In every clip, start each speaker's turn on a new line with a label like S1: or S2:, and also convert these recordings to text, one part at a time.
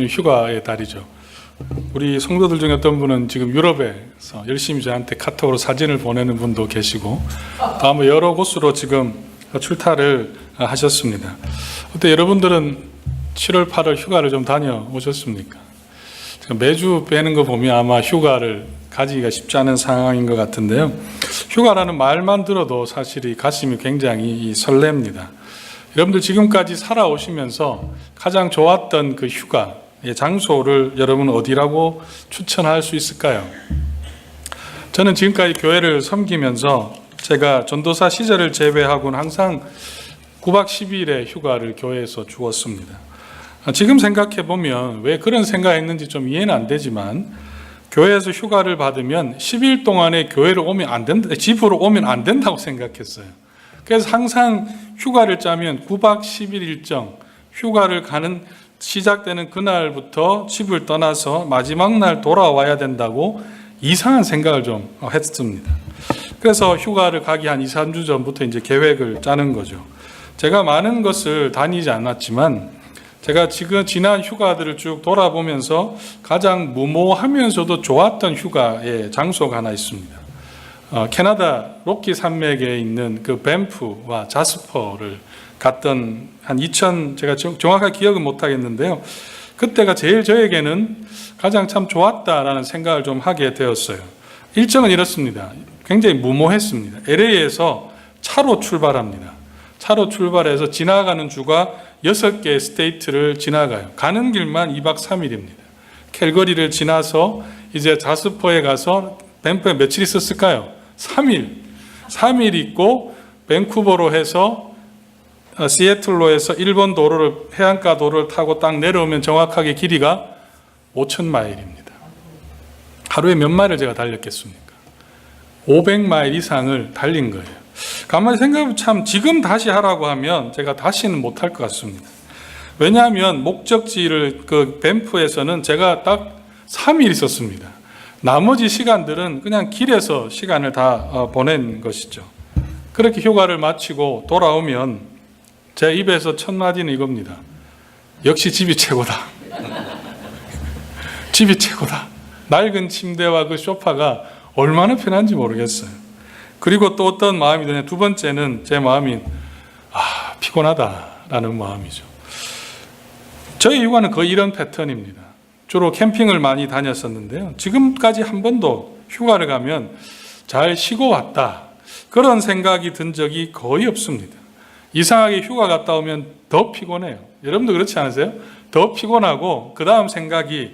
S1: 휴가의 달이죠. 우리 성도들 중에 어떤 분은 지금 유럽에서 열심히 저한테 카톡으로 사진을 보내는 분도 계시고, 또 아마 여러 곳으로 지금 출타를 하셨습니다. 어때 여러분들은 7월, 8월 휴가를 좀 다녀오셨습니까? 매주 빼는 거 보면 아마 휴가를 가지기가 쉽지 않은 상황인 것 같은데요. 휴가라는 말만 들어도 사실 이 가슴이 굉장히 설렙니다. 여러분들 지금까지 살아오시면서 가장 좋았던 그 휴가의 장소를 여러분 어디라고 추천할 수 있을까요? 저는 지금까지 교회를 섬기면서 제가 전도사 시절을 제외하고는 항상 9박 10일의 휴가를 교회에서 주었습니다. 지금 생각해 보면 왜 그런 생각했는지 좀 이해는 안 되지만, 교회에서 휴가를 받으면 10일 동안에 교회를 오면 안 된다, 집으로 오면 안 된다고 생각했어요. 그래서 항상 휴가를 짜면 9박 10일 일정, 휴가를 가는 시작되는 그날부터 집을 떠나서 마지막 날 돌아와야 된다고 이상한 생각을 좀 했습니다. 그래서 휴가를 가기 한 2, 3주 전부터 이제 계획을 짜는 거죠. 제가 많은 것을 다니지 않았지만, 제가 지금 지난 휴가들을 쭉 돌아보면서 가장 무모하면서도 좋았던 휴가의 장소가 하나 있습니다. 캐나다 로키 산맥에 있는 그 밴프와 자스퍼를 갔던 제가 정확하게 기억은 못 하겠는데요. 그때가 제일 저에게는 가장 참 좋았다라는 생각을 좀 하게 되었어요. 일정은 이렇습니다. 굉장히 무모했습니다. LA에서 차로 출발합니다. 차로 출발해서 지나가는 주가 6개의 스테이트를 지나가요. 가는 길만 2박 3일입니다. 캘거리를 지나서 이제 자스퍼에 가서 밴프에 며칠 있었을까요? 3일 있고, 밴쿠버로 해서 시애틀로 해서 일본 도로를, 해안가 도로를 타고 딱 내려오면 정확하게 길이가 5,000마일입니다. 하루에 몇 마일을 제가 달렸겠습니까? 500마일 이상을 달린 거예요. 가만히 생각해보면 참 지금 다시 하라고 하면 제가 다시는 못할 것 같습니다. 왜냐하면 목적지를 그 밴프에서는 제가 딱 3일 있었습니다. 나머지 시간들은 그냥 길에서 시간을 다 보낸 것이죠. 그렇게 휴가를 마치고 돌아오면 제 입에서 첫 마디는 이겁니다. 역시 집이 최고다. 집이 최고다. 낡은 침대와 그 소파가 얼마나 편한지 모르겠어요. 그리고 또 어떤 마음이 드냐. 두 번째는 제 마음이 피곤하다라는 마음이죠. 저희 휴가는 거의 이런 패턴입니다. 주로 캠핑을 많이 다녔었는데요. 지금까지 한 번도 휴가를 가면 잘 쉬고 왔다, 그런 생각이 든 적이 거의 없습니다. 이상하게 휴가 갔다 오면 더 피곤해요. 여러분도 그렇지 않으세요? 더 피곤하고 그 다음 생각이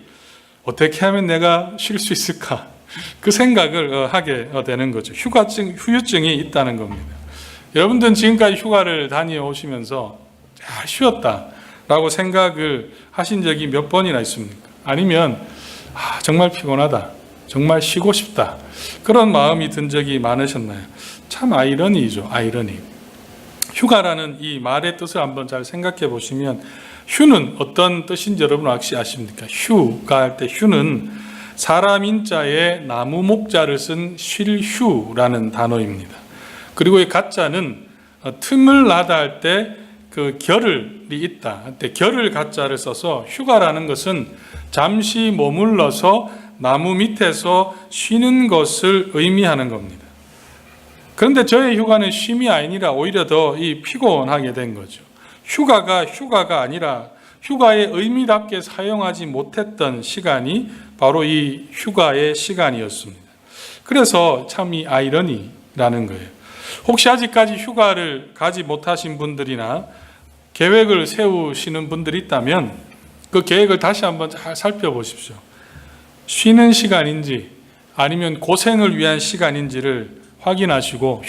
S1: 어떻게 하면 내가 쉴 수 있을까? 그 생각을 하게 되는 거죠. 후유증이 있다는 겁니다. 여러분들은 지금까지 휴가를 다녀오시면서 잘 쉬었다라고 생각을 하신 적이 몇 번이나 있습니까? 아니면 정말 피곤하다, 정말 쉬고 싶다, 그런 마음이 든 적이 많으셨나요? 참 아이러니죠. 아이러니. 휴가라는 이 말의 뜻을 한번 잘 생각해 보시면, 휴는 어떤 뜻인지 여러분 혹시 아십니까? 휴가 할 때 휴는 사람 인자에 나무 목자를 쓴 쉴휴라는 단어입니다. 그리고 이 가짜는 틈을 나다 할 때 그 결을이 있다 할 때 결을 가짜를 써서, 휴가라는 것은 잠시 머물러서 나무 밑에서 쉬는 것을 의미하는 겁니다. 그런데 저의 휴가는 쉼이 아니라 오히려 더 피곤하게 된 거죠. 휴가가 아니라 휴가의 의미답게 사용하지 못했던 시간이 바로 이 휴가의 시간이었습니다. 그래서 참 이 아이러니라는 거예요. 혹시 아직까지 휴가를 가지 못하신 분들이나 계획을 세우시는 분들이 있다면 그 계획을 다시 한번 잘 살펴보십시오. 쉬는 시간인지 아니면 고생을 위한 시간인지를 확인하시고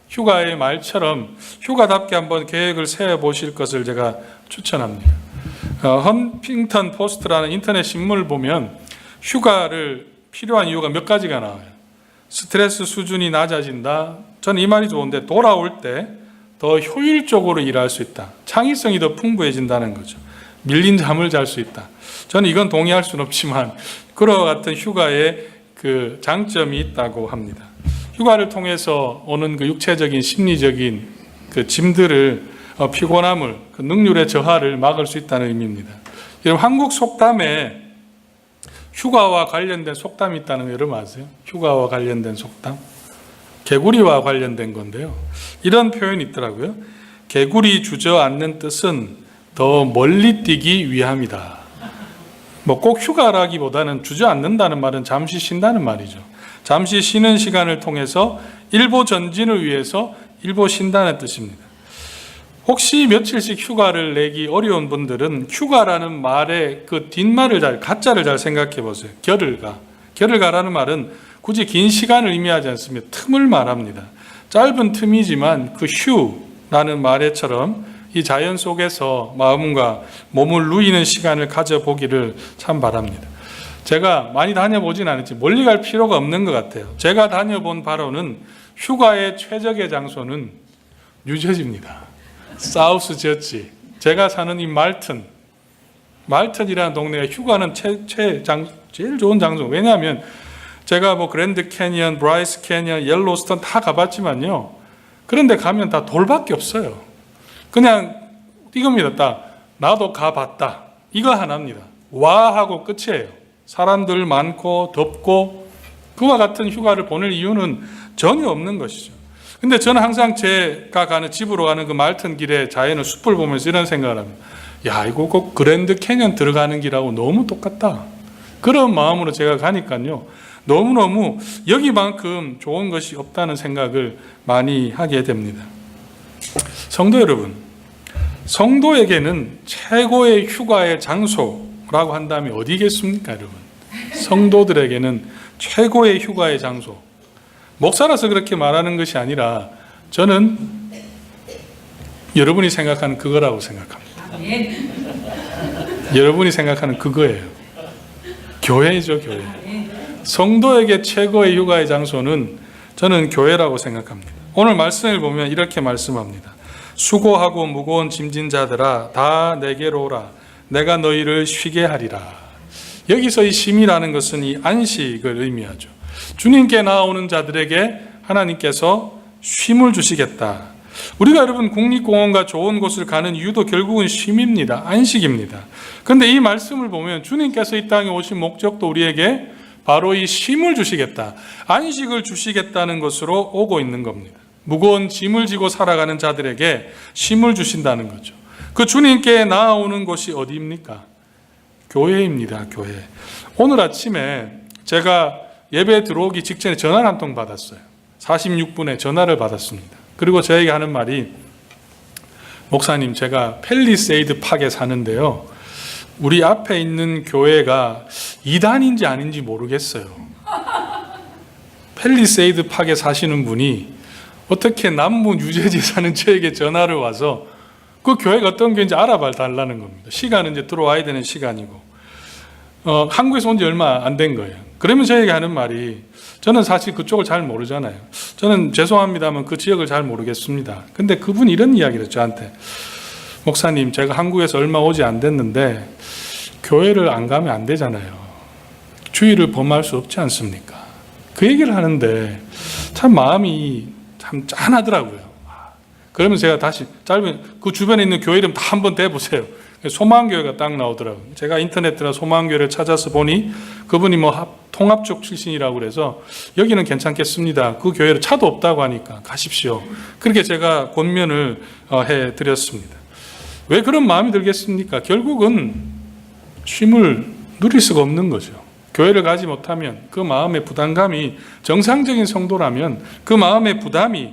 S1: 휴가의 말처럼 휴가답게 한번 계획을 세워보실 것을 제가 추천합니다. 헌팅턴 포스트라는 인터넷 신문을 보면 휴가를 필요한 이유가 몇 가지가 나와요. 스트레스 수준이 낮아진다. 저는 이 말이 좋은데, 돌아올 때 더 효율적으로 일할 수 있다. 창의성이 더 풍부해진다는 거죠. 밀린 잠을 잘 수 있다. 저는 이건 동의할 수는 없지만 그와 같은 휴가의 그 장점이 있다고 합니다. 휴가를 통해서 오는 그 육체적인 심리적인 그 짐들을 피곤함을, 그 능률의 저하를 막을 수 있다는 의미입니다. 여러분, 한국 속담에 휴가와 관련된 속담이 있다는 거 여러분 아세요? 휴가와 관련된 속담. 개구리와 관련된 건데요. 이런 표현이 있더라고요. 개구리 주저앉는 뜻은 더 멀리 뛰기 위함이다. 뭐 꼭 휴가라기보다는 주저앉는다는 말은 잠시 쉰다는 말이죠. 잠시 쉬는 시간을 통해서 일보 전진을 위해서 일보 쉰다는 뜻입니다. 혹시 며칠씩 휴가를 내기 어려운 분들은 휴가라는 말의 그 뒷말을 가짜를 잘 생각해 보세요. 겨를가. 겨를가라는 말은 굳이 긴 시간을 의미하지 않습니다. 틈을 말합니다. 짧은 틈이지만 그 휴라는 말에처럼 이 자연 속에서 마음과 몸을 누이는 시간을 가져보기를 참 바랍니다. 제가 많이 다녀보진 않았지 멀리 갈 필요가 없는 것 같아요. 제가 다녀본 바로는 휴가의 최적의 장소는 뉴저지입니다. 사우스 저지. 제가 사는 이 말튼이라는 동네가 휴가는 제일 좋은 장소. 왜냐하면 제가 뭐 그랜드 캐니언, 브라이스 캐니언, 옐로스톤 다 가봤지만요. 그런데 가면 다 돌밖에 없어요. 그냥 이겁니다. 딱 나도 가봤다. 이거 하나입니다. 와 하고 끝이에요. 사람들 많고 덥고 그와 같은 휴가를 보낼 이유는 전혀 없는 것이죠. 근데 저는 항상 제가 가는 집으로 가는 그 말튼 길에 자연을 숲을 보면서 이런 생각을 합니다. 야, 이거 꼭 그랜드 캐년 들어가는 길하고 너무 똑같다. 그런 마음으로 제가 가니까요. 너무너무 여기만큼 좋은 것이 없다는 생각을 많이 하게 됩니다. 성도 여러분, 성도에게는 최고의 휴가의 장소라고 한다면 어디겠습니까, 여러분? 성도들에게는 최고의 휴가의 장소. 목사라서 그렇게 말하는 것이 아니라 저는 여러분이 생각하는 그거라고 생각합니다. 여러분이 생각하는 그거예요. 교회죠, 교회. 성도에게 최고의 휴가의 장소는 저는 교회라고 생각합니다. 오늘 말씀을 보면 이렇게 말씀합니다. 수고하고 무거운 짐진 자들아 다 내게로 오라. 내가 너희를 쉬게 하리라. 여기서 이 쉼이라는 것은 이 안식을 의미하죠. 주님께 나아오는 자들에게 하나님께서 쉼을 주시겠다. 우리가 여러분 국립공원과 좋은 곳을 가는 이유도 결국은 쉼입니다. 안식입니다. 그런데 이 말씀을 보면 주님께서 이 땅에 오신 목적도 우리에게 바로 이 쉼을 주시겠다. 안식을 주시겠다는 것으로 오고 있는 겁니다. 무거운 짐을 지고 살아가는 자들에게 쉼을 주신다는 거죠. 그 주님께 나아오는 곳이 어디입니까? 교회입니다. 교회. 오늘 아침에 제가 예배 들어오기 직전에 전화를 한 통 받았어요. 46분에 전화를 받았습니다. 그리고 저에게 하는 말이 목사님 제가 팰리세이드 팍에 사는데요. 우리 앞에 있는 교회가 이단인지 아닌지 모르겠어요. 팰리세이드 팍에 사시는 분이 어떻게 남부 뉴저지에 사는 저에게 전화를 와서 그 교회가 어떤 교회인지 알아봐 달라는 겁니다. 시간은 이제 들어와야 되는 시간이고 한국에서 온 지 얼마 안 된 거예요. 그러면 저에게 하는 말이 저는 사실 그쪽을 잘 모르잖아요. 저는 죄송합니다만 그 지역을 잘 모르겠습니다. 근데 그분이 이런 이야기를 저한테 목사님 제가 한국에서 얼마 오지 안 됐는데 교회를 안 가면 안 되잖아요. 주의를 범할 수 없지 않습니까? 그 얘기를 하는데 참 마음이 참 짠하더라고요. 그러면 제가 다시 짧은 그 주변에 있는 교회 이름 다 한번 대보세요. 소망교회가 딱 나오더라고요. 제가 인터넷이나 소망교회를 찾아서 보니 그분이 뭐 통합 쪽 출신이라고 그래서 여기는 괜찮겠습니다. 그 교회로 차도 없다고 하니까 가십시오. 그렇게 제가 권면을 해드렸습니다. 왜 그런 마음이 들겠습니까? 결국은 쉼을 누릴 수가 없는 거죠. 교회를 가지 못하면 그 마음의 부담감이 정상적인 성도라면 그 마음의 부담이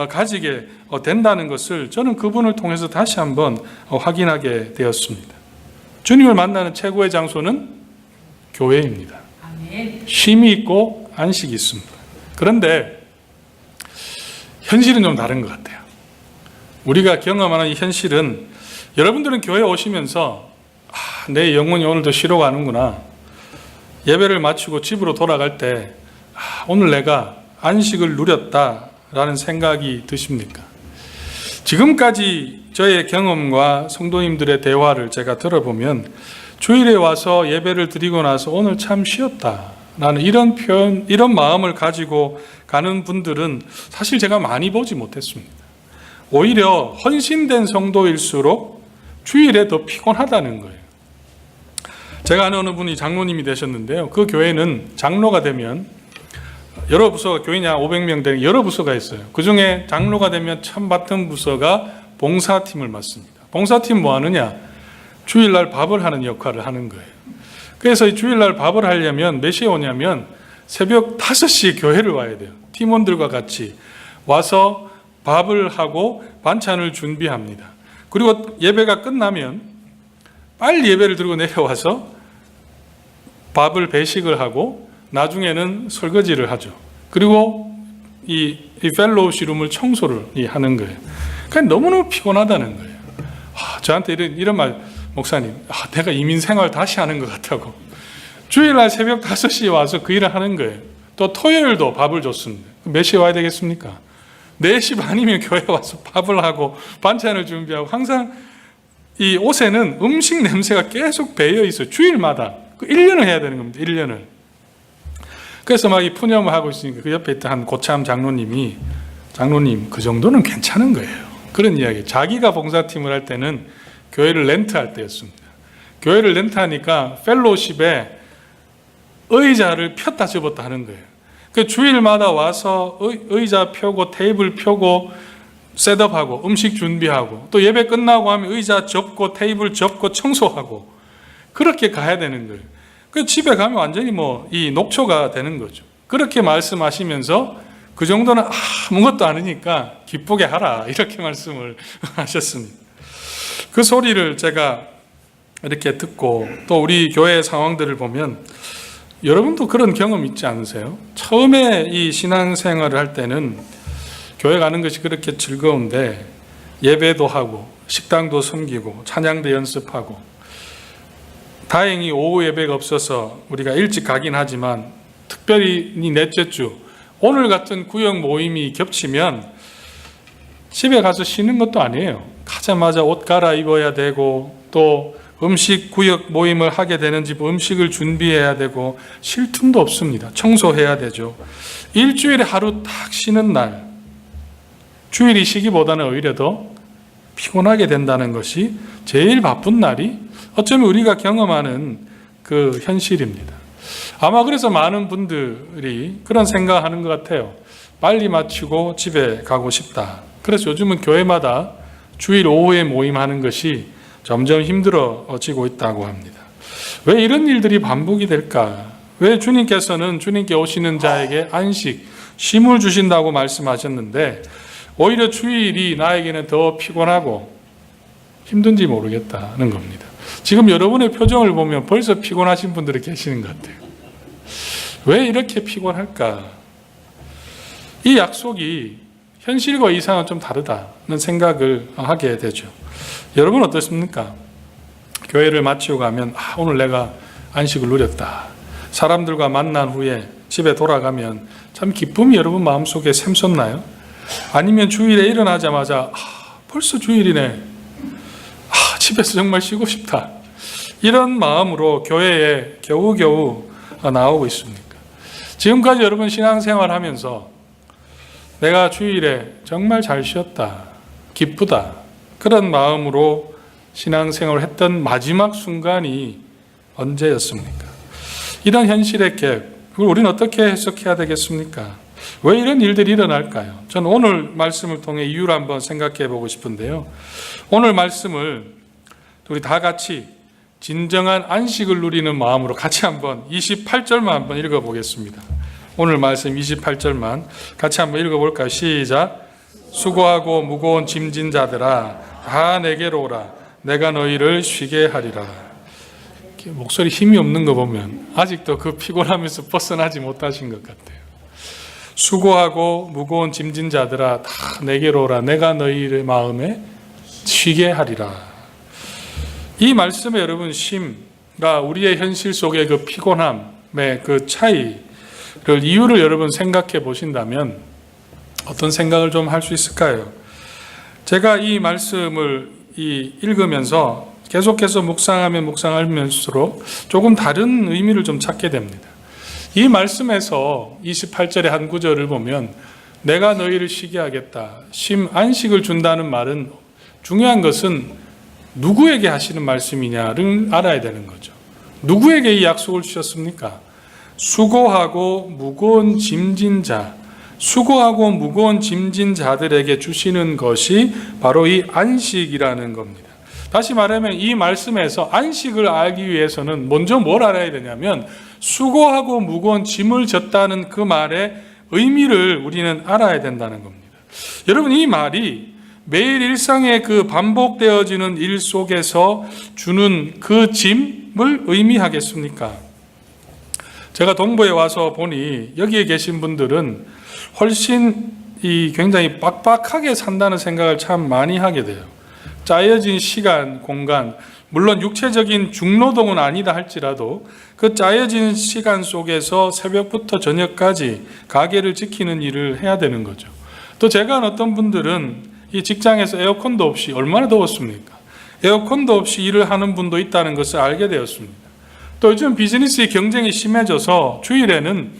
S1: 가지게 된다는 것을 저는 그분을 통해서 다시 한번 확인하게 되었습니다. 주님을 만나는 최고의 장소는 교회입니다. 쉼이 있고 안식이 있습니다. 그런데 현실은 좀 다른 것 같아요. 우리가 경험하는 이 현실은 여러분들은 교회 오시면서 내 영혼이 오늘도 쉬러 가는구나. 예배를 마치고 집으로 돌아갈 때 오늘 내가 안식을 누렸다라는 생각이 드십니까? 지금까지 저의 경험과 성도님들의 대화를 제가 들어보면 주일에 와서 예배를 드리고 나서 오늘 참 쉬었다라는 이런 표현, 이런 마음을 가지고 가는 분들은 사실 제가 많이 보지 못했습니다. 오히려 헌신된 성도일수록 주일에 더 피곤하다는 거예요. 제가 아는 어느 분이 장로님이 되셨는데요. 그 교회는 장로가 되면 여러 부서가, 교인이 한 500명 되는 여러 부서가 있어요. 그 중에 장로가 되면 처음 맡은 부서가 봉사팀을 맡습니다. 봉사팀 뭐 하느냐? 주일날 밥을 하는 역할을 하는 거예요. 그래서 이 주일날 밥을 하려면 몇 시에 오냐면 새벽 5시에 교회를 와야 돼요. 팀원들과 같이 와서 밥을 하고 반찬을 준비합니다. 그리고 예배가 끝나면 빨리 예배를 들고 내려와서 밥을 배식을 하고 나중에는 설거지를 하죠. 그리고 이 펠로우십룸을 청소를 하는 거예요. 그러니까 너무너무 피곤하다는 거예요. 저한테 이런 말, 목사님, 내가 이민 생활 다시 하는 것 같다고. 주일날 새벽 5시에 와서 그 일을 하는 거예요. 또 토요일도 밥을 줬습니다. 몇 시에 와야 되겠습니까? 4시 반이면 교회 와서 밥을 하고 반찬을 준비하고, 항상 이 옷에는 음식 냄새가 계속 배어 있어요. 주일마다. 1년을 해야 되는 겁니다. 1년을. 그래서 막 이 푸념을 하고 있으니까 그 옆에 있던 한 고참 장로님이, 장로님 그 정도는 괜찮은 거예요. 그런 이야기. 자기가 봉사팀을 할 때는 교회를 렌트할 때였습니다. 교회를 렌트하니까 펠로우십에 의자를 폈다 접었다 하는 거예요. 그 주일마다 와서 의자 펴고 테이블 펴고 셋업하고 음식 준비하고 또 예배 끝나고 하면 의자 접고 테이블 접고 청소하고 그렇게 가야 되는 거예요. 그 집에 가면 완전히 이 녹초가 되는 거죠. 그렇게 말씀하시면서 그 정도는 아무것도 아니니까 기쁘게 하라, 이렇게 말씀을 하셨습니다. 그 소리를 제가 이렇게 듣고 또 우리 교회 상황들을 보면 여러분도 그런 경험 있지 않으세요? 처음에 이 신앙생활을 할 때는 교회 가는 것이 그렇게 즐거운데 예배도 하고 식당도 섬기고 찬양도 연습하고, 다행히 오후 예배가 없어서 우리가 일찍 가긴 하지만 특별히 넷째 주 오늘 같은 구역 모임이 겹치면 집에 가서 쉬는 것도 아니에요. 가자마자 옷 갈아입어야 되고 또 음식 구역 모임을 하게 되는 집 음식을 준비해야 되고 쉴 틈도 없습니다. 청소해야 되죠. 일주일에 하루 딱 쉬는 날, 주일이 쉬기보다는 오히려 더 피곤하게 된다는 것이 제일 바쁜 날이 어쩌면 우리가 경험하는 그 현실입니다. 아마 그래서 많은 분들이 그런 생각하는 것 같아요. 빨리 마치고 집에 가고 싶다. 그래서 요즘은 교회마다 주일 오후에 모임하는 것이 점점 힘들어지고 있다고 합니다. 왜 이런 일들이 반복이 될까? 왜 주님께서는 주님께 오시는 자에게 안식, 쉼을 주신다고 말씀하셨는데 오히려 주일이 나에게는 더 피곤하고 힘든지 모르겠다는 겁니다. 지금 여러분의 표정을 보면 벌써 피곤하신 분들이 계시는 것 같아요. 왜 이렇게 피곤할까? 이 약속이 현실과 이상은 좀 다르다는 생각을 하게 되죠. 여러분 어떻습니까? 교회를 마치고 가면 오늘 내가 안식을 누렸다. 사람들과 만난 후에 집에 돌아가면 참 기쁨이 여러분 마음속에 샘솟나요? 아니면 주일에 일어나자마자 벌써 주일이네. 집에서 정말 쉬고 싶다. 이런 마음으로 교회에 겨우겨우 나오고 있습니까? 지금까지 여러분 신앙생활 하면서 내가 주일에 정말 잘 쉬었다, 기쁘다, 그런 마음으로 신앙생활을 했던 마지막 순간이 언제였습니까? 이런 현실의 갭, 그걸 우리는 어떻게 해석해야 되겠습니까? 왜 이런 일들이 일어날까요? 저는 오늘 말씀을 통해 이유를 한번 생각해 보고 싶은데요. 오늘 말씀을 우리 다 같이 진정한 안식을 누리는 마음으로 같이 한번 28절만 한번 읽어보겠습니다. 오늘 말씀 28절만 같이 한번 읽어볼까요? 시작. 수고하고 무거운 짐진 자들아 다 내게로 오라. 내가 너희를 쉬게 하리라. 목소리 힘이 없는 거 보면 아직도 그 피곤하면서 벗어나지 못하신 것 같아요. 수고하고 무거운 짐진 자들아 다 내게로 오라. 내가 너희의 마음에 쉬게 하리라. 이 말씀에 여러분 쉼과 우리의 현실 속의 그 피곤함의 그 차이를 이유를 여러분 생각해 보신다면 어떤 생각을 좀 할 수 있을까요? 제가 이 말씀을 읽으면서 계속해서 묵상하면서록 조금 다른 의미를 좀 찾게 됩니다. 이 말씀에서 28절의 한 구절을 보면 내가 너희를 쉬게 하겠다. 안식을 준다는 말은 중요한 것은 누구에게 하시는 말씀이냐를 알아야 되는 거죠. 누구에게 이 약속을 주셨습니까? 수고하고 무거운 짐진 자, 수고하고 무거운 짐진 자들에게 주시는 것이 바로 이 안식이라는 겁니다. 다시 말하면 이 말씀에서 안식을 알기 위해서는 먼저 뭘 알아야 되냐면 수고하고 무거운 짐을 졌다는 그 말의 의미를 우리는 알아야 된다는 겁니다. 여러분, 이 말이 매일 일상의 그 반복되어지는 일 속에서 주는 그 짐을 의미하겠습니까? 제가 동부에 와서 보니 여기에 계신 분들은 훨씬 굉장히 빡빡하게 산다는 생각을 참 많이 하게 돼요. 짜여진 시간, 공간, 물론 육체적인 중노동은 아니다 할지라도 그 짜여진 시간 속에서 새벽부터 저녁까지 가게를 지키는 일을 해야 되는 거죠. 또 제가 아는 어떤 분들은 이 직장에서 에어컨도 없이 얼마나 더웠습니까? 에어컨도 없이 일을 하는 분도 있다는 것을 알게 되었습니다. 또 요즘 비즈니스의 경쟁이 심해져서 주일에는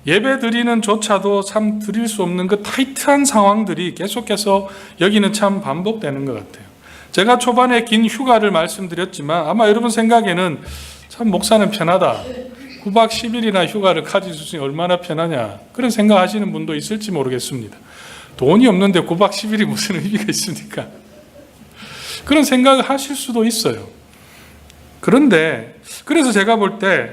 S1: 예배 드리는 조차도 참 드릴 수 없는 그 타이트한 상황들이 계속해서 여기는 참 반복되는 것 같아요. 제가 초반에 긴 휴가를 말씀드렸지만 아마 여러분 생각에는 참 목사는 편하다. 9박 10일이나 휴가를 가질 수 있으니 얼마나 편하냐. 그런 생각하시는 분도 있을지 모르겠습니다. 돈이 없는데 9박 10일이 무슨 의미가 있습니까? 그런 생각을 하실 수도 있어요. 그런데 그래서 제가 볼 때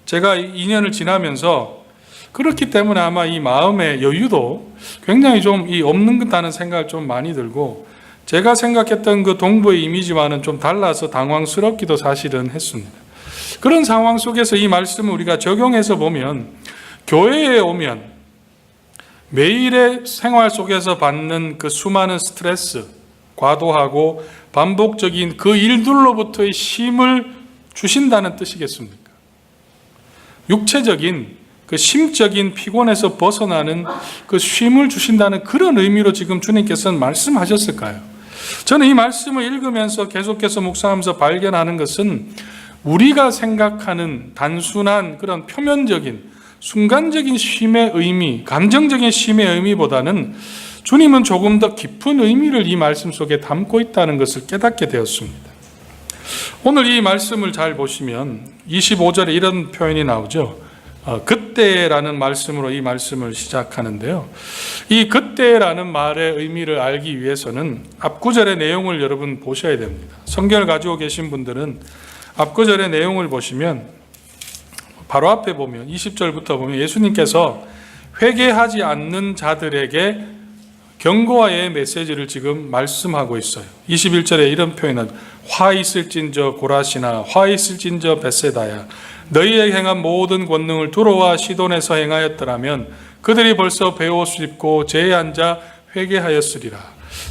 S1: 제가 2년을 지나면서 그렇기 때문에 아마 이 마음의 여유도 굉장히 좀 없는 듯하는 생각을 좀 많이 들고 제가 생각했던 그 동부의 이미지와는 좀 달라서 당황스럽기도 사실은 했습니다. 그런 상황 속에서 이 말씀을 우리가 적용해서 보면 교회에 오면 매일의 생활 속에서 받는 그 수많은 스트레스, 과도하고 반복적인 그 일들로부터의 쉼을 주신다는 뜻이겠습니까? 육체적인 그 심적인 피곤에서 벗어나는 그 쉼을 주신다는 그런 의미로 지금 주님께서는 말씀하셨을까요? 저는 이 말씀을 읽으면서 계속해서 묵상하면서 발견하는 것은 우리가 생각하는 단순한 그런 표면적인 순간적인 쉼의 의미, 감정적인 쉼의 의미보다는 주님은 조금 더 깊은 의미를 이 말씀 속에 담고 있다는 것을 깨닫게 되었습니다. 오늘 이 말씀을 잘 보시면 25절에 이런 표현이 나오죠. 그때라는 말씀으로 이 말씀을 시작하는데요. 이 그때라는 말의 의미를 알기 위해서는 앞구절의 내용을 여러분 보셔야 됩니다. 성경을 가지고 계신 분들은 앞구절의 내용을 보시면 바로 앞에 보면 20절부터 보면 예수님께서 회개하지 않는 자들에게 경고와의 메시지를 지금 말씀하고 있어요. 21절에 이런 표현은 화 있을진저 고라시나 화 있을진저 벳세다야 너희의 행한 모든 권능을 두로와 시돈에서 행하였더라면 그들이 벌써 베옷을 입고 제에 앉아 회개하였으리라.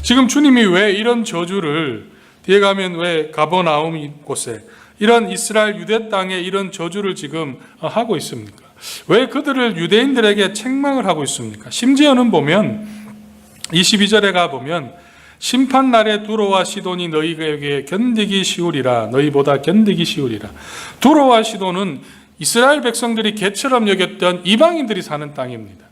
S1: 지금 주님이 왜 이런 저주를 뒤에 가면 왜 가버나움 곳에 이런 이스라엘 유대 땅에 이런 저주를 지금 하고 있습니까? 왜 그들을 유대인들에게 책망을 하고 있습니까? 심지어는 보면 22절에 가보면 심판날에 두로와 시돈이 너희에게 견디기 쉬우리라. 너희보다 견디기 쉬우리라. 두로와 시돈은 이스라엘 백성들이 개처럼 여겼던 이방인들이 사는 땅입니다.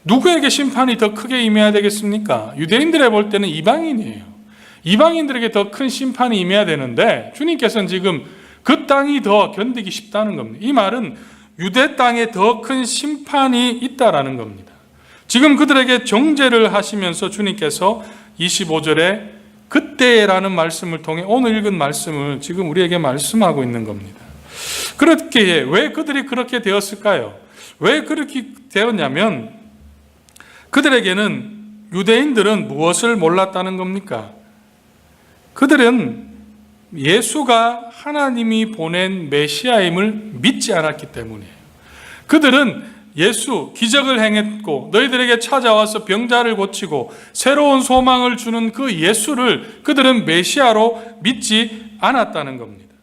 S1: 누구에게 심판이 더 크게 임해야 되겠습니까? 유대인들에 볼 때는 이방인이에요. 이방인들에게 더 큰 심판이 임해야 되는데 주님께서는 지금 그 땅이 더 견디기 쉽다는 겁니다. 이 말은 유대 땅에 더 큰 심판이 있다라는 겁니다. 지금 그들에게 정죄를 하시면서 주님께서 25절에 그때라는 말씀을 통해 오늘 읽은 말씀을 지금 우리에게 말씀하고 있는 겁니다. 그렇게 왜 그들이 그렇게 되었을까요? 왜 그렇게 되었냐면 그들에게는 유대인들은 무엇을 몰랐다는 겁니까? 그들은 예수가 하나님이 보낸 메시아임을 믿지 않았기 때문이에요. 그들은 예수 기적을 행했고 너희들에게 찾아와서 병자를 고치고 새로운 소망을 주는 그 예수를 그들은 메시아로 믿지 않았다는 겁니다.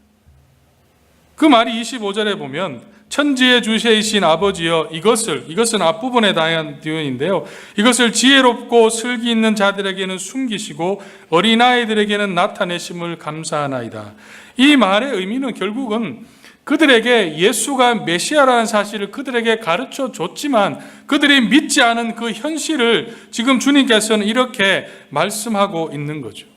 S1: 그 말이 25절에 보면 천지의 주시이신 아버지여 이것은 앞부분에 대한 표현인데요. 이것을 지혜롭고 슬기 있는 자들에게는 숨기시고 어린아이들에게는 나타내심을 감사하나이다. 이 말의 의미는 결국은 그들에게 예수가 메시아라는 사실을 그들에게 가르쳐 줬지만 그들이 믿지 않은 그 현실을 지금 주님께서는 이렇게 말씀하고 있는 거죠.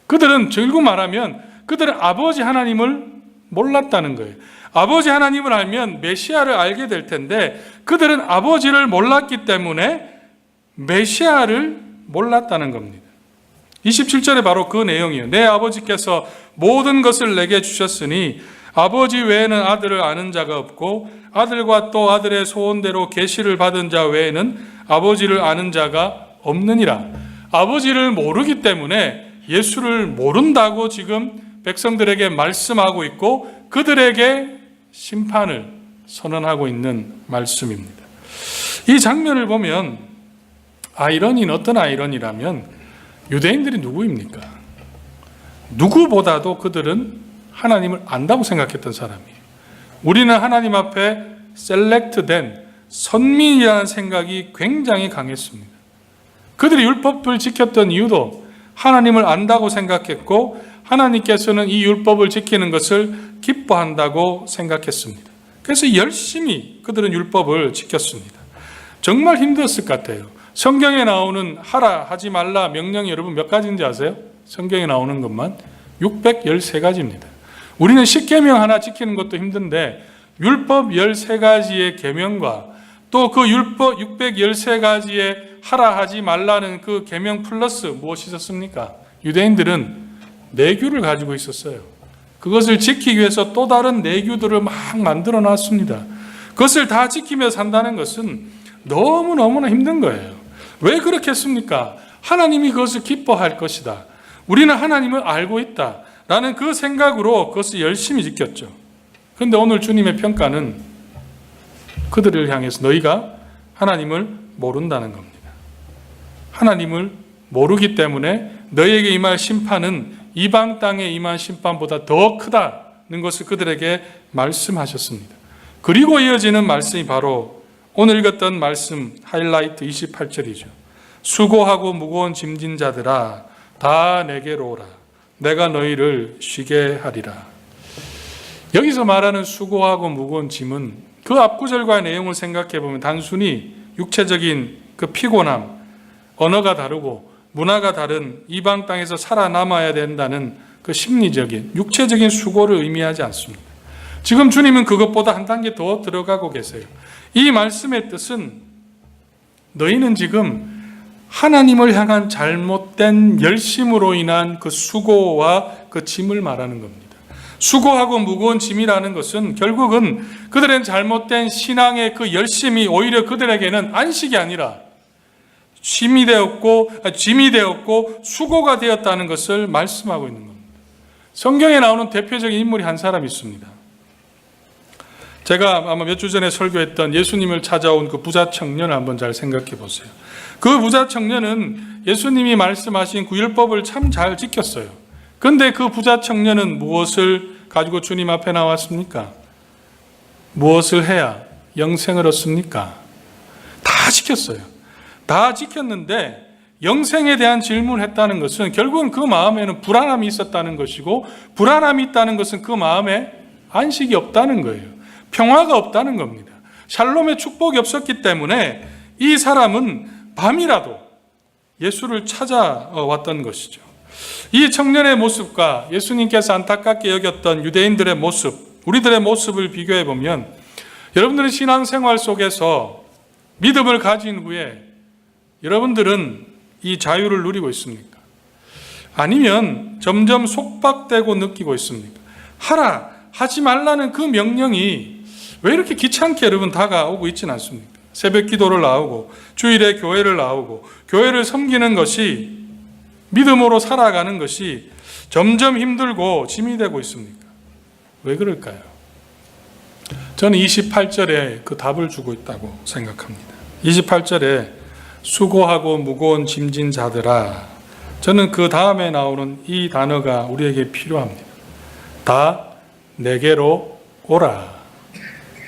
S1: 그들은 결국 말하면 그들은 아버지 하나님을 몰랐다는 거예요. 아버지 하나님을 알면 메시아를 알게 될 텐데 그들은 아버지를 몰랐기 때문에 메시아를 몰랐다는 겁니다. 27절에 바로 그 내용이에요. 내 아버지께서 모든 것을 내게 주셨으니 아버지 외에는 아들을 아는 자가 없고 아들과 또 아들의 소원대로 계시를 받은 자 외에는 아버지를 아는 자가 없느니라. 아버지를 모르기 때문에 예수를 모른다고 지금 백성들에게 말씀하고 있고 그들에게 심판을 선언하고 있는 말씀입니다. 이 장면을 보면 아이러니는 어떤 아이러니라면 유대인들이 누구입니까? 누구보다도 그들은 하나님을 안다고 생각했던 사람이에요. 우리는 하나님 앞에 셀렉트된 선민이라는 생각이 굉장히 강했습니다. 그들이 율법을 지켰던 이유도 하나님을 안다고 생각했고 하나님께서는 이 율법을 지키는 것을 기뻐한다고 생각했습니다. 그래서 열심히 그들은 율법을 지켰습니다. 정말 힘들었을 것 같아요. 성경에 나오는 하라 하지 말라 명령이 여러분 몇 가지인지 아세요? 성경에 나오는 것만 613가지입니다. 우리는 10계명 하나 지키는 것도 힘든데 율법 13가지의 계명과 또 그 율법 613가지의 하라 하지 말라는 그 계명 플러스 무엇이 있었습니까? 유대인들은 내규를 가지고 있었어요. 그것을 지키기 위해서 또 다른 내규들을 막 만들어 놨습니다. 그것을 다 지키며 산다는 것은 너무너무나 힘든 거예요. 왜 그렇게 했습니까? 하나님이 그것을 기뻐할 것이다. 우리는 하나님을 알고 있다. 라는 그 생각으로 그것을 열심히 지켰죠. 그런데 오늘 주님의 평가는 그들을 향해서 너희가 하나님을 모른다는 겁니다. 하나님을 모르기 때문에 너희에게 임할 심판은 이방 땅에 임한 심판보다 더 크다는 것을 그들에게 말씀하셨습니다. 그리고 이어지는 말씀이 바로 오늘 읽었던 말씀 하이라이트 28절이죠. 수고하고 무거운 짐진 자들아 다 내게로 오라. 내가 너희를 쉬게 하리라. 여기서 말하는 수고하고 무거운 짐은 그 앞구절과의 내용을 생각해 보면 단순히 육체적인 그 피곤함, 언어가 다르고 문화가 다른 이방 땅에서 살아남아야 된다는 그 심리적인 육체적인 수고를 의미하지 않습니다. 지금 주님은 그것보다 한 단계 더 들어가고 계세요. 이 말씀의 뜻은 너희는 지금 하나님을 향한 잘못된 열심으로 인한 그 수고와 그 짐을 말하는 겁니다. 수고하고 무거운 짐이라는 것은 결국은 그들의 잘못된 신앙의 그 열심이 오히려 그들에게는 안식이 아니라 짐이 되었고 수고가 되었다는 것을 말씀하고 있는 겁니다. 성경에 나오는 대표적인 인물이 한 사람 있습니다. 제가 아마 몇 주 전에 설교했던 예수님을 찾아온 그 부자 청년을 한번 잘 생각해 보세요. 그 부자 청년은 예수님이 말씀하신 그 율법을 참 잘 지켰어요. 그런데 그 부자 청년은 무엇을 가지고 주님 앞에 나왔습니까? 무엇을 해야 영생을 얻습니까? 다 지켰어요. 다 지켰는데 영생에 대한 질문을 했다는 것은 결국은 그 마음에는 불안함이 있었다는 것이고 불안함이 있다는 것은 그 마음에 안식이 없다는 거예요. 평화가 없다는 겁니다. 샬롬의 축복이 없었기 때문에 이 사람은 밤이라도 예수를 찾아왔던 것이죠. 이 청년의 모습과 예수님께서 안타깝게 여겼던 유대인들의 모습, 우리들의 모습을 비교해 보면 여러분들은 신앙생활 속에서 믿음을 가진 후에 여러분들은 이 자유를 누리고 있습니까? 아니면 점점 속박되고 느끼고 있습니까? 하라, 하지 말라는 그 명령이 왜 이렇게 귀찮게 여러분 다가오고 있지는 않습니까? 새벽 기도를 나오고 주일에 교회를 나오고 교회를 섬기는 것이 믿음으로 살아가는 것이 점점 힘들고 짐이 되고 있습니까? 왜 그럴까요? 저는 28절에 그 답을 주고 있다고 생각합니다. 28절에 수고하고 무거운 짐진 자들아, 저는 그 다음에 나오는 이 단어가 우리에게 필요합니다. 다 내게로 오라.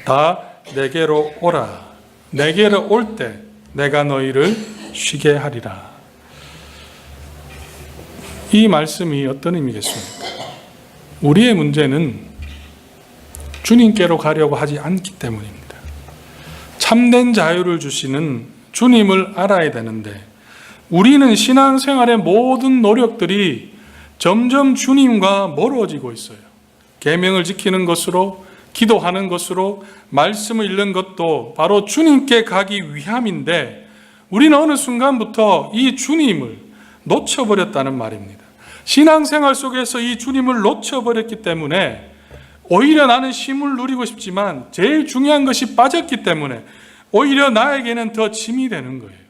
S1: 다 내게로 오라. 내게로 올 때 내가 너희를 쉬게 하리라. 이 말씀이 어떤 의미겠습니까? 우리의 문제는 주님께로 가려고 하지 않기 때문입니다. 참된 자유를 주시는 주님을 알아야 되는데 우리는 신앙생활의 모든 노력들이 점점 주님과 멀어지고 있어요. 계명을 지키는 것으로, 기도하는 것으로, 말씀을 읽는 것도 바로 주님께 가기 위함인데 우리는 어느 순간부터 이 주님을 놓쳐버렸다는 말입니다. 신앙생활 속에서 이 주님을 놓쳐버렸기 때문에 오히려 나는 쉼을 누리고 싶지만 제일 중요한 것이 빠졌기 때문에 오히려 나에게는 더 짐이 되는 거예요.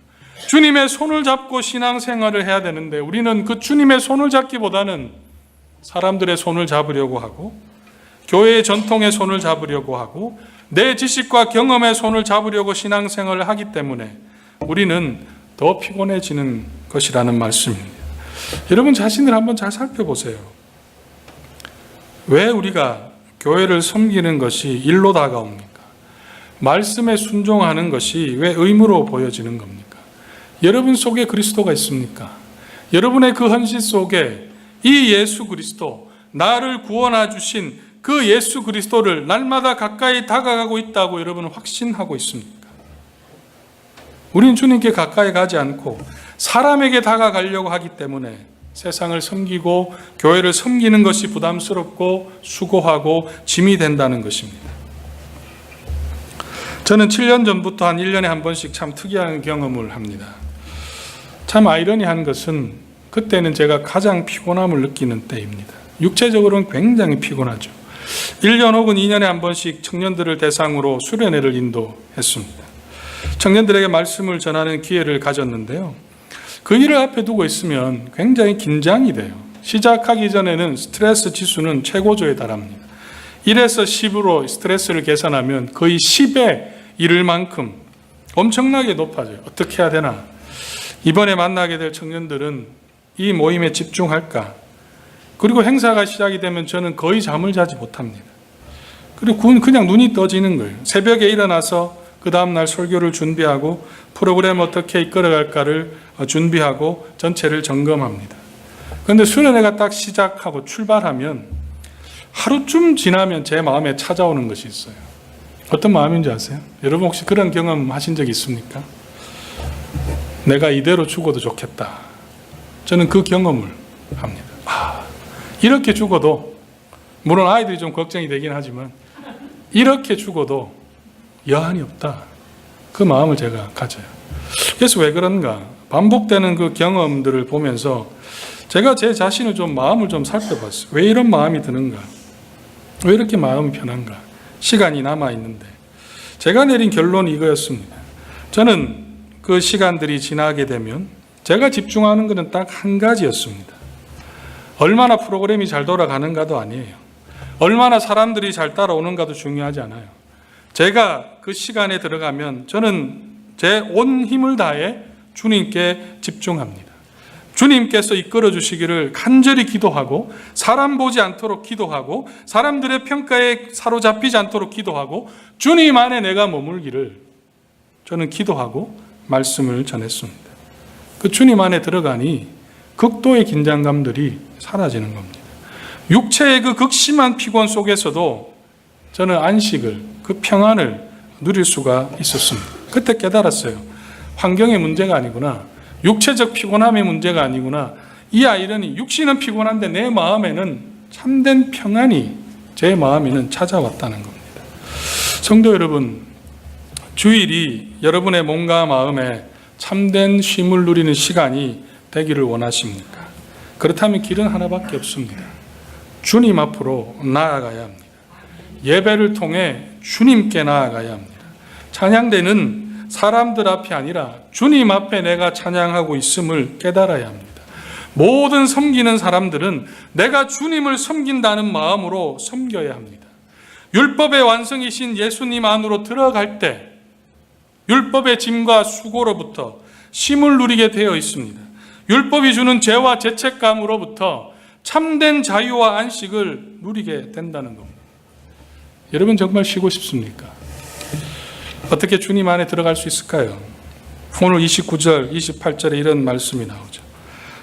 S1: 주님의 손을 잡고 신앙생활을 해야 되는데 우리는 그 주님의 손을 잡기보다는 사람들의 손을 잡으려고 하고 교회의 전통의 손을 잡으려고 하고 내 지식과 경험의 손을 잡으려고 신앙생활을 하기 때문에 우리는 더 피곤해지는 것이라는 말씀입니다. 여러분 자신을 한번 잘 살펴보세요. 왜 우리가 교회를 섬기는 것이 일로 다가옵니까? 말씀에 순종하는 것이 왜 의무로 보여지는 겁니까? 여러분 속에 그리스도가 있습니까? 여러분의 그 헌신 속에 이 예수 그리스도, 나를 구원해 주신 그 예수 그리스도를 날마다 가까이 다가가고 있다고 여러분은 확신하고 있습니까? 우린 주님께 가까이 가지 않고 사람에게 다가가려고 하기 때문에 세상을 섬기고 교회를 섬기는 것이 부담스럽고 수고하고 짐이 된다는 것입니다. 저는 7년 전부터 한 1년에 한 번씩 참 특이한 경험을 합니다. 참 아이러니한 것은 그때는 제가 가장 피곤함을 느끼는 때입니다. 육체적으로는 굉장히 피곤하죠. 1년 혹은 2년에 한 번씩 청년들을 대상으로 수련회를 인도했습니다. 청년들에게 말씀을 전하는 기회를 가졌는데요. 그 일을 앞에 두고 있으면 굉장히 긴장이 돼요. 시작하기 전에는 스트레스 지수는 최고조에 달합니다. 1에서 10으로 스트레스를 계산하면 거의 10에 이를 만큼 엄청나게 높아져요. 어떻게 해야 되나? 이번에 만나게 될 청년들은 이 모임에 집중할까? 그리고 행사가 시작이 되면 저는 거의 잠을 자지 못합니다. 그리고 그냥 눈이 떠지는 거예요. 새벽에 일어나서 그 다음날 설교를 준비하고 프로그램 어떻게 이끌어갈까를 준비하고 전체를 점검합니다. 그런데 수련회가 딱 시작하고 출발하면 하루쯤 지나면 제 마음에 찾아오는 것이 있어요. 어떤 마음인지 아세요? 여러분 혹시 그런 경험 하신 적 있습니까? 내가 이대로 죽어도 좋겠다. 저는 그 경험을 합니다. 이렇게 죽어도, 물론 아이들이 좀 걱정이 되긴 하지만 이렇게 죽어도 여한이 없다. 그 마음을 제가 가져요. 그래서 왜 그런가? 반복되는 그 경험들을 보면서 제가 제 자신을 좀 마음을 좀 살펴봤어요. 왜 이런 마음이 드는가? 왜 이렇게 마음이 편한가? 시간이 남아있는데. 제가 내린 결론이 이거였습니다. 저는 그 시간들이 지나게 되면 제가 집중하는 것은 딱 한 가지였습니다. 얼마나 프로그램이 잘 돌아가는가도 아니에요. 얼마나 사람들이 잘 따라오는가도 중요하지 않아요. 제가 그 시간에 들어가면 저는 제 온 힘을 다해 주님께 집중합니다. 주님께서 이끌어 주시기를 간절히 기도하고 사람 보지 않도록 기도하고 사람들의 평가에 사로잡히지 않도록 기도하고 주님 안에 내가 머물기를 저는 기도하고 말씀을 전했습니다. 그 주님 안에 들어가니 극도의 긴장감들이 사라지는 겁니다. 육체의 그 극심한 피곤 속에서도 저는 안식을, 그 평안을 누릴 수가 있었습니다. 그때 깨달았어요. 환경의 문제가 아니구나. 육체적 피곤함의 문제가 아니구나. 이 아이러니 육신은 피곤한데 내 마음에는 참된 평안이 제 마음에는 찾아왔다는 겁니다. 성도 여러분, 주일이 여러분의 몸과 마음에 참된 쉼을 누리는 시간이 되기를 원하십니까? 그렇다면 길은 하나밖에 없습니다. 주님 앞으로 나아가야 합니다. 예배를 통해 주님께 나아가야 합니다. 찬양대는 사람들 앞이 아니라 주님 앞에 내가 찬양하고 있음을 깨달아야 합니다. 모든 섬기는 사람들은 내가 주님을 섬긴다는 마음으로 섬겨야 합니다. 율법의 완성이신 예수님 안으로 들어갈 때 율법의 짐과 수고로부터 쉼을 누리게 되어 있습니다. 율법이 주는 죄와 죄책감으로부터 참된 자유와 안식을 누리게 된다는 겁니다. 여러분 정말 쉬고 싶습니까? 어떻게 주님 안에 들어갈 수 있을까요? 오늘 29절, 28절에 이런 말씀이 나오죠.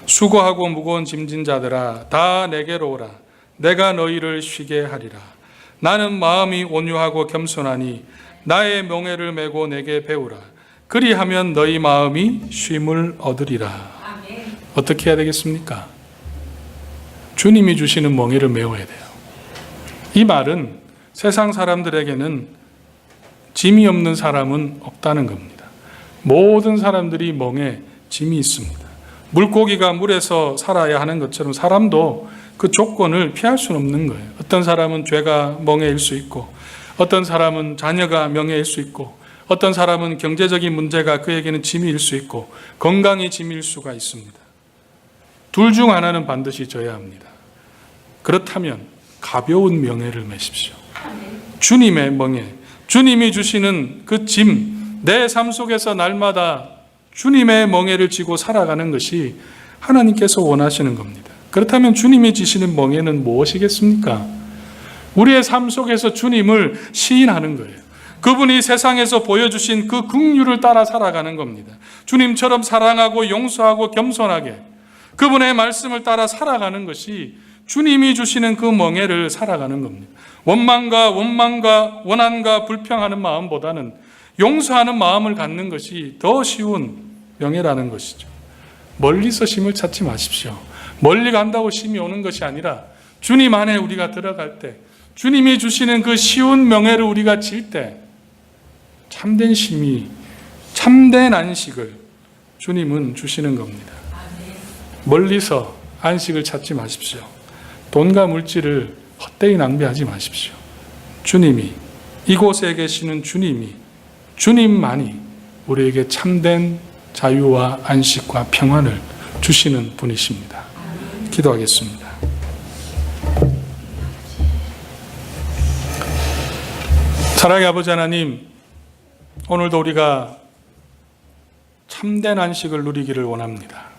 S1: 수고하고 무거운 짐진 자들아 다 내게로 오라. 내가 너희를 쉬게 하리라. 나는 마음이 온유하고 겸손하니 나의 멍에를 메고 내게 배우라. 그리하면 너희 마음이 쉼을 얻으리라. 어떻게 해야 되겠습니까? 주님이 주시는 멍에를 메워야 돼요. 이 말은 세상 사람들에게는 짐이 없는 사람은 없다는 겁니다. 모든 사람들이 멍에 짐이 있습니다. 물고기가 물에서 살아야 하는 것처럼 사람도 그 조건을 피할 수는 없는 거예요. 어떤 사람은 죄가 멍에일 수 있고, 어떤 사람은 자녀가 명예일 수 있고, 어떤 사람은 경제적인 문제가 그에게는 짐일 수 있고, 건강이 짐일 수가 있습니다. 둘 중 하나는 반드시 져야 합니다. 그렇다면 가벼운 명예를 매십시오. 주님의 명예, 주님이 주시는 그 짐, 내 삶 속에서 날마다 주님의 멍에를 지고 살아가는 것이 하나님께서 원하시는 겁니다. 그렇다면 주님이 지시는 멍에는 무엇이겠습니까? 우리의 삶 속에서 주님을 시인하는 거예요. 그분이 세상에서 보여주신 그 긍휼을 따라 살아가는 겁니다. 주님처럼 사랑하고 용서하고 겸손하게 그분의 말씀을 따라 살아가는 것이 주님이 주시는 그 멍에를 살아가는 겁니다. 원망과 원한과 불평하는 마음보다는 용서하는 마음을 갖는 것이 더 쉬운 명예라는 것이죠. 멀리서 쉼을 찾지 마십시오. 멀리 간다고 쉼이 오는 것이 아니라 주님 안에 우리가 들어갈 때, 주님이 주시는 그 쉬운 명예를 우리가 질 때 참된 쉼이, 참된 안식을 주님은 주시는 겁니다. 멀리서 안식을 찾지 마십시오. 돈과 물질을 헛되이 낭비하지 마십시오. 주님이, 이곳에 계시는 주님만이 우리에게 참된 자유와 안식과 평안을 주시는 분이십니다. 기도하겠습니다. 사랑의 아버지 하나님, 오늘도 우리가 참된 안식을 누리기를 원합니다.